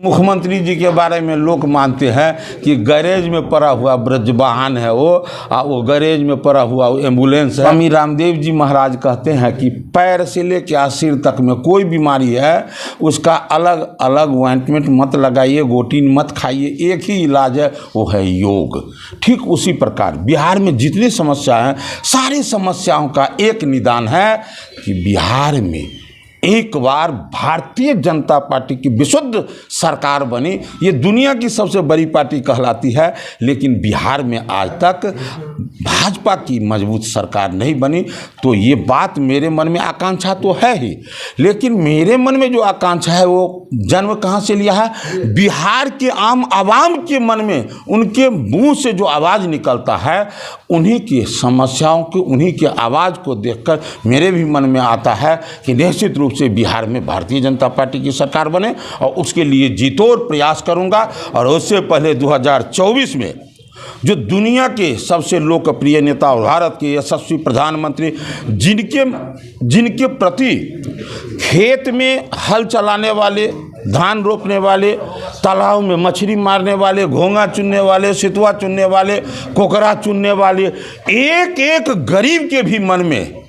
मुख्यमंत्री जी के बारे में लोग मानते हैं कि गैरेज में पड़ा हुआ ब्रजवाहन है वो गैरेज में पड़ा हुआ एम्बुलेंस है। स्वामी रामदेव जी महाराज कहते हैं कि पैर से लेकर सिर तक में कोई बीमारी है उसका अलग अलग ऑइंटमेंट मत लगाइए, गोटी मत खाइए, एक ही इलाज है, वो है योग। ठीक उसी प्रकार बिहार में जितनी समस्या हैं सारी समस्याओं का एक निदान है कि बिहार में एक बार भारतीय जनता पार्टी की विशुद्ध सरकार बनी। ये दुनिया की सबसे बड़ी पार्टी कहलाती है, लेकिन बिहार में आज तक भाजपा की मजबूत सरकार नहीं बनी। तो ये बात मेरे मन में आकांक्षा तो है ही, लेकिन मेरे मन में जो आकांक्षा है वो जन्म कहाँ से लिया है? बिहार के आम आवाम के मन में, उनके मुंह से जो आवाज़ निकलता है, उन्हीं की समस्याओं की, उन्हीं के आवाज़ को देखकर मेरे भी मन में आता है कि निश्चित रूप से बिहार में भारतीय जनता पार्टी की सरकार बने, और उसके लिए जीतोड़ प्रयास करूंगा। और उससे पहले 2024 में जो दुनिया के सबसे लोकप्रिय नेता और भारत के यशस्वी प्रधानमंत्री जिनके प्रति खेत में हल चलाने वाले, धान रोपने वाले, तालाब में मछली मारने वाले, घोंगा चुनने वाले, सितुआ चुनने वाले, कोकरा चुनने वाले, एक एक गरीब के भी मन में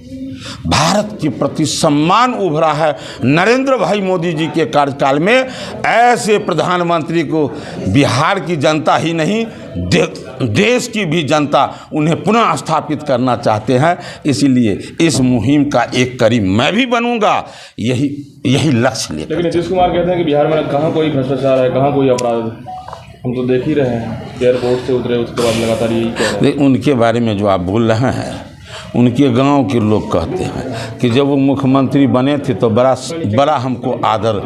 भारत के प्रति सम्मान उभरा है। नरेंद्र भाई मोदी जी के कार्यकाल में ऐसे प्रधानमंत्री को बिहार की जनता ही नहीं देश की भी जनता उन्हें पुनः स्थापित करना चाहते हैं। इसीलिए इस मुहिम का एक करीब मैं भी बनूंगा, यही लक्ष्य लेकर। लेकिन नीतीश कुमार कहते हैं कि बिहार में कहाँ कोई भ्रष्टाचार है, कहाँ कोई अपराध, हम तो देख ही रहे हैं। एयरपोर्ट से उतरे उसके बाद लगातार यही कह रहे हैं। उनके बारे में जो आप बोल रहे हैं, उनके गांव के लोग कहते हैं कि जब वो मुख्यमंत्री बने थे तो बड़ा हमको आदर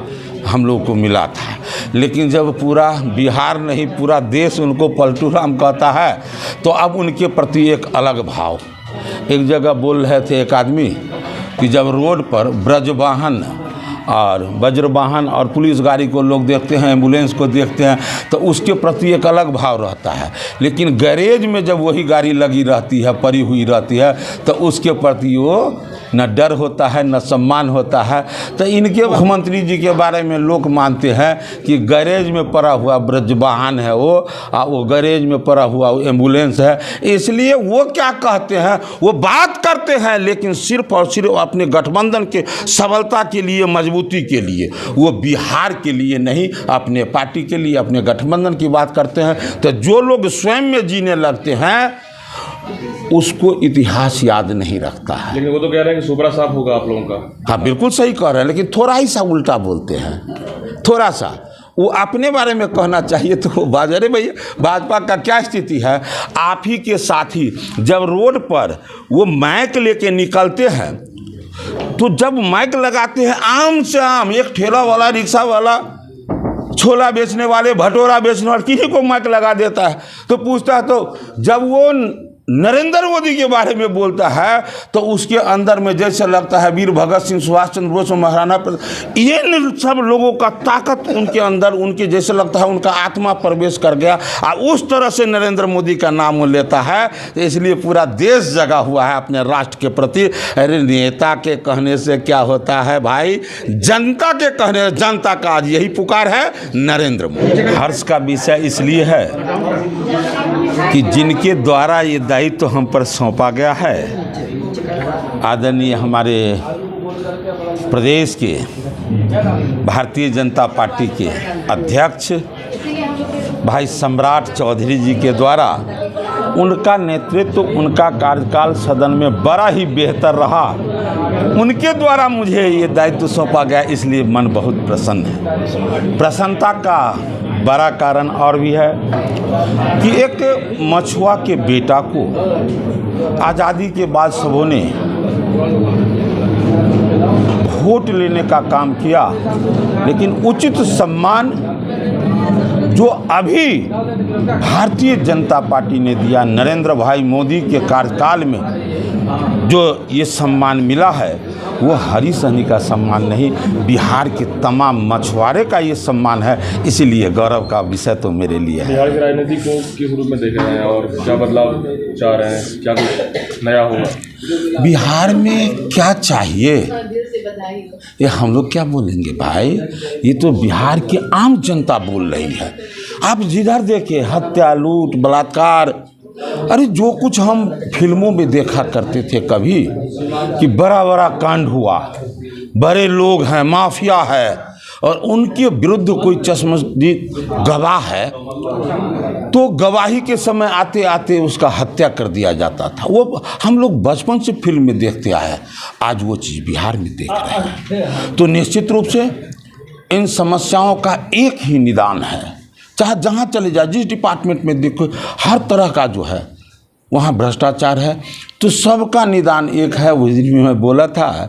हम लोग को मिला था, लेकिन जब पूरा बिहार नहीं पूरा देश उनको पलटू राम कहता है तो अब उनके प्रति एक अलग भाव। एक जगह बोल रहे थे एक आदमी कि जब रोड पर ब्रजवाहन और वज्रवाहन और पुलिस गाड़ी को लोग देखते हैं, एम्बुलेंस को देखते हैं, तो उसके प्रति एक अलग भाव रहता है, लेकिन गैरेज में जब वही गाड़ी लगी रहती है, पड़ी हुई रहती है, तो उसके प्रति वो न डर होता है न सम्मान होता है। तो इनके मुख्यमंत्री जी के बारे में लोग मानते हैं कि गैरेज में पड़ा हुआ ब्रजवाहन है वो गैरेज में पड़ा हुआ एम्बुलेंस है। इसलिए वो क्या कहते हैं, वो बात करते हैं, लेकिन सिर्फ और सिर्फ अपने गठबंधन के सबलता के लिए, मजबूती के लिए, वो बिहार के लिए नहीं, अपने पार्टी के लिए, अपने गठबंधन की बात करते हैं। तो जो लोग स्वयं में जीने लगते हैं उसको इतिहास याद नहीं रखता है। लेकिन वो तो कह रहे हैं कि सुपरा साफ होगा आप लोगों का। हाँ, बिल्कुल सही कह रहे हैं, लेकिन थोड़ा ही सा उल्टा बोलते हैं, थोड़ा सा। वो अपने बारे में कहना चाहिए तो वो बाजारे भैया भाजपा का क्या स्थिति है। आप ही के साथी जब रोड पर वो माइक लेके निकलते हैं, तो जब माइक लगाते हैं आम से आम, एक ठेला वाला, रिक्शा वाला, छोला बेचने वाले, भटोरा बेचने वाले, किसी को माइक लगा देता है तो पूछता है। तो जब वो नरेंद्र मोदी के बारे में बोलता है तो उसके अंदर में जैसे लगता है वीर भगत सिंह, सुभाष चंद्र बोस, महाराणा प्रताप, ये सब लोगों का ताकत उनके अंदर, उनके जैसे लगता है उनका आत्मा प्रवेश कर गया, और उस तरह से नरेंद्र मोदी का नाम लेता है। तो इसलिए पूरा देश जगा हुआ है अपने राष्ट्र के प्रति। अरे नेता के कहने से क्या होता है भाई, जनता के कहने, जनता का आज यही पुकार है, नरेंद्र मोदी। हर्ष का विषय इसलिए है कि जिनके द्वारा ये दायित्व तो हम पर सौंपा गया है, आदरणीय हमारे प्रदेश के भारतीय जनता पार्टी के अध्यक्ष भाई सम्राट चौधरी जी के द्वारा, उनका नेतृत्व, उनका कार्यकाल सदन में बड़ा ही बेहतर रहा। उनके द्वारा मुझे ये दायित्व सौंपा गया, इसलिए मन बहुत प्रसन्न है। प्रसन्नता का बड़ा कारण और भी है कि एक मछुआ के बेटा को आज़ादी के बाद सबों ने वोट लेने का काम किया, लेकिन उचित सम्मान जो अभी भारतीय जनता पार्टी ने दिया, नरेंद्र भाई मोदी के कार्यकाल में जो ये सम्मान मिला है, वो हरी सहनी का सम्मान नहीं, बिहार के तमाम मछुआरे का ये सम्मान है। इसीलिए गौरव का विषय तो मेरे लिए है। बिहार की राजनीति को किस रूप में देख रहे हैं और क्या बदलाव चाह रहे हैं, क्या कुछ नया होगा? बिहार में क्या चाहिए, से बताइए। ये हम लोग क्या बोलेंगे भाई, ये तो बिहार की आम जनता बोल रही है। आप जिधर देखिए हत्या, लूट, बलात्कार, अरे जो कुछ हम फिल्मों में देखा करते थे कभी कि बड़ा बड़ा कांड हुआ, बड़े लोग हैं, माफिया है और उनके विरुद्ध कोई चश्मदीद गवाह है तो गवाही के समय आते आते उसका हत्या कर दिया जाता था। वो हम लोग बचपन से फिल्म में देखते आए, आज वो चीज़ बिहार में देख रहे हैं। तो निश्चित रूप से इन समस्याओं का एक ही निदान है, चाहे जहाँ चले जाए, जिस डिपार्टमेंट में देखो हर तरह का जो है वहाँ भ्रष्टाचार है, तो सबका निदान एक है। उस दिन में मैं बोला था कि